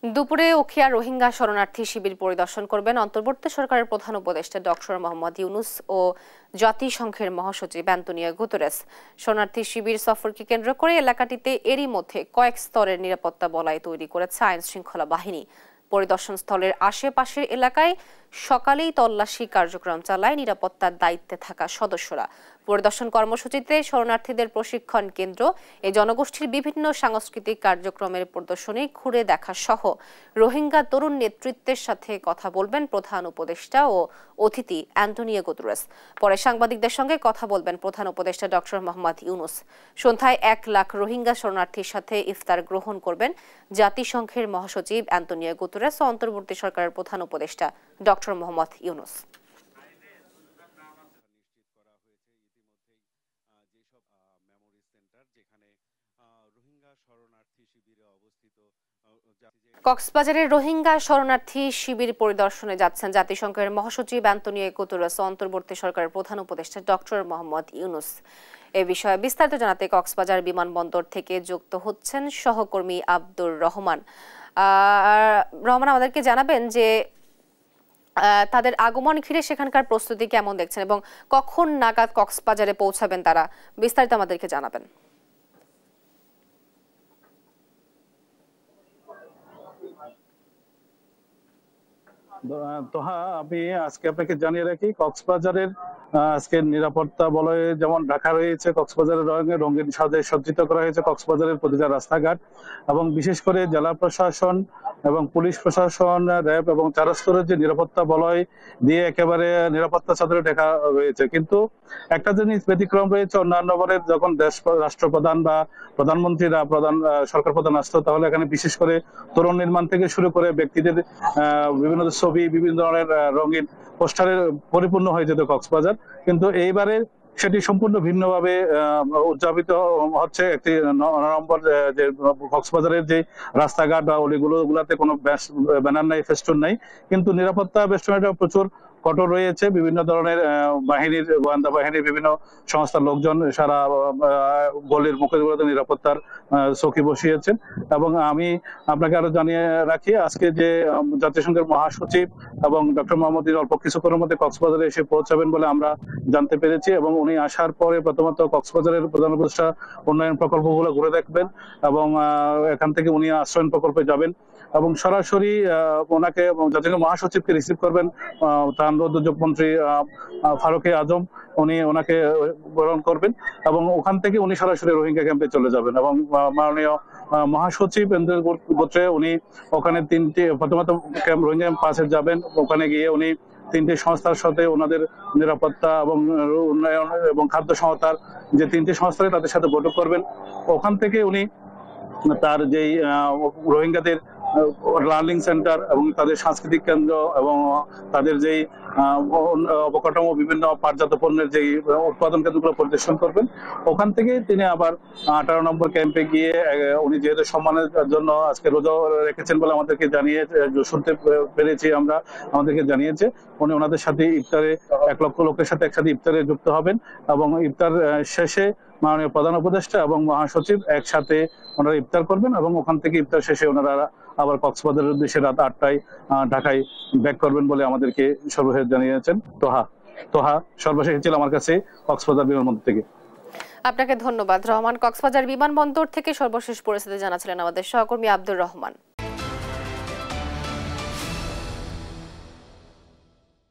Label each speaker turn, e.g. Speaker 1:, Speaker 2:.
Speaker 1: দুপুরে উখিয়া রোহিঙ্গা শরণার্থী শিবির পরিদর্শন করবেন অন্তর্বর্তী সরকারের প্রধান উপদেষ্টা ডক্টর মোহাম্মদ ইউনুস ও জাতিসংঘের মহাসচিব অ্যান্তোনিও গুতেরেস। শরণার্থী শিবির সফরকে কেন্দ্র করে এলাকাটিতে এরই মধ্যে কয়েক স্তরের নিরাপত্তা বলয় তৈরি করেছে আইন শৃঙ্খলা বাহিনী। পরিদর্শন স্থলের আশেপাশের এলাকায় সকালেই তল্লাশি কার্যক্রম চালায় নিরাপত্তার দায়িত্বে থাকা সদস্যরা। পরিদর্শন কর্মসূচিতে শরণার্থীদের প্রশিক্ষণ কেন্দ্র, এই জনগোষ্ঠীর বিভিন্ন সাংস্কৃতিক কার্যক্রমের প্রদর্শনী ঘুরে দেখা সহ রোহিঙ্গা তরুণ নেতৃত্বের সাথে কথা বলবেন প্রধান উপদেষ্টা ও অতিথি অ্যান্তোনিও গুতেরেস। পরে সাংবাদিকদের সঙ্গে কথা বলবেন প্রধান উপদেষ্টা ডক্টর মোহাম্মদ ইউনুস। সন্ধ্যায় 1 লাখ রোহিঙ্গা শরণার্থীর সাথে ইফতার গ্রহণ করবেন জাতিসংঘের মহাসচিব অ্যান্তোনিও গুতেরেস ও অন্তর্বর্তী সরকারের প্রধান উপদেষ্টা ডক্টর মোহাম্মদ ইউনুস। কক্সবাজারের রোহিঙ্গা শরণার্থী শিবির পরিদর্শনে যাচ্ছেন জাতিসংঘের মহাসচিব অ্যান্তোনিও গুতেরেস ও অন্তর্বর্তী সরকারের প্রধান উপদেষ্টা ডক্টর মোহাম্মদ ইউনুস। এ বিষয়ে বিস্তারিত জানাতে কক্সবাজার বিমানবন্দর থেকে যুক্ত হচ্ছেন সহকর্মী আব্দুর রহমান। আমাদেরকে জানাবেন যে তাদের আগমন ঘিরে সেখানকার প্রস্তুতি কেমন দেখছেন এবং কখন নাগাদ কক্সবাজারে পৌঁছাবেন তারা, বিস্তারিত আমাদেরকে জানাবেন।
Speaker 2: তোহা, আমি আজকে আপনাকে জানিয়ে রাখি, কক্সবাজারের আজকের নিরাপত্তা বলয়ে যেমন ঢাকা রয়েছে, কক্সবাজারের রঙিন সাজে সজ্জিত করা হয়েছে কক্সবাজারের প্রতিটা রাস্তাঘাট, এবং বিশেষ করে জেলা প্রশাসন এবং পুলিশ প্রশাসন, র্যাব এবং 4 স্তরের যে নিরাপত্তা বলয় দিয়ে একেবারে নিরাপত্তা চাদরে ঢাকা রয়েছে। কিন্তু একটা জিনিস ব্যতিক্রম রয়েছে, অন্যান্য বারের যখন রাষ্ট্রপ্রধান বা প্রধানমন্ত্রীরা সরকার প্রধান আসতো, তাহলে এখানে বিশেষ করে তরুণ নির্মাণ থেকে শুরু করে ব্যক্তিদের বিভিন্ন ছবি, বিভিন্ন ধরনের রঙিন পোস্টারের পরিপূর্ণ হয়ে যেত কক্সবাজার। কিন্তু এইবারে সেটি সম্পূর্ণ ভিন্নভাবে উদযাপিত হচ্ছে। একটি নম্বর যে কক্সবাজারের যে রাস্তাঘাট বা অলিগুলোতে কোনো ব্যানার নাই, ফেস্টুন নাই, কিন্তু নিরাপত্তা বেষ্টনীটা প্রচুর কঠোর রয়েছে। বিভিন্ন ধরনের বাহিনীর, গোয়েন্দা বাহিনীর বিভিন্ন সংস্থার লোকজন সারা গলির মুখে নিরাপত্তার চৌকি বসিয়েছেন। এবং আমি আপনাকে আরো জানিয়ে রাখি, আজকে যে জাতিসংঘের মহাসচিব এবং ডক্টর মোহাম্মদ ইউনুস অল্প কিছুক্ষণের মধ্যে কক্সবাজারে এসে পৌঁছাবেন বলে আমরা জানতে পেরেছি, এবং উনি আসার পরে প্রথমত কক্সবাজারের প্রধান উপদেষ্টা উন্নয়ন প্রকল্পগুলো ঘুরে দেখবেন, এবং এখান থেকে উনি আশ্রয়ণ প্রকল্পে যাবেন এবং সরাসরি ওনাকে জাতিসংঘ মহাসচিবকে রিসিভ করবেন ত্রাণ দুর্যোগ মন্ত্রী ফারুকে আজম। উনি ওনাকে গ্রহণ করবেন এবং ওখান থেকে উনি সরাসরি রোহিঙ্গা ক্যাম্পে চলে যাবেন। এবং মাননীয় মহাসচিব গোত্রে উনি ওখানে প্রথমত রোহিঙ্গা পাশে যাবেন। ওখানে গিয়ে উনি 3টি সংস্থার সাথে ওনাদের নিরাপত্তা এবং উন্নয়ন এবং খাদ্য সংস্থার যে 3টি সংস্থা তাদের সাথে বৈঠক করবেন। ওখান থেকে উনি তার যেই রোহিঙ্গাদের লার্নিং সেন্টার এবং তাদের সাংস্কৃতিক কেন্দ্র এবং তাদের যেই অবকাঠামো, বিভিন্ন পাটজাত পণ্যের যেই উৎপাদন কেন্দ্রগুলো পরিদর্শন করবেন। ওখান থেকে তিনি আবার 18 নম্বর ক্যাম্পে গিয়ে, উনি যেহেতু সম্মানের জন্য আজকে রোজা রেখেছেন বলে আমাদেরকে শুনতে পেরেছি, আমাদেরকে জানিয়েছে, উনি ওনাদের সাথে ইফতারে 1 লক্ষ লোকের সাথে একসাথে ইফতারে যুক্ত হবেন। এবং ইফতার শেষে মাননীয় প্রধান উপদেষ্টা এবং মহাসচিব একসাথে ওনারা ইফতার করবেন এবং ওখান থেকে ইফতার শেষে ওনারা আবার কক্সবাজারের উদ্দেশ্যে রাত 8টায় ঢাকায় ব্যাক করবেন বলে আমাদেরকে সর্বশেষ জানিয়েছেন। তোহা সর্বশেষ ছিল আমার কাছে কক্সবাজার বিমানবন্দর থেকে।
Speaker 1: আপনাকে ধন্যবাদ রহমান। কক্সবাজার বিমানবন্দর থেকে সর্বশেষ পরিস্থিতি জানাচ্ছিলেন আমাদের সহকর্মী আব্দুর রহমান।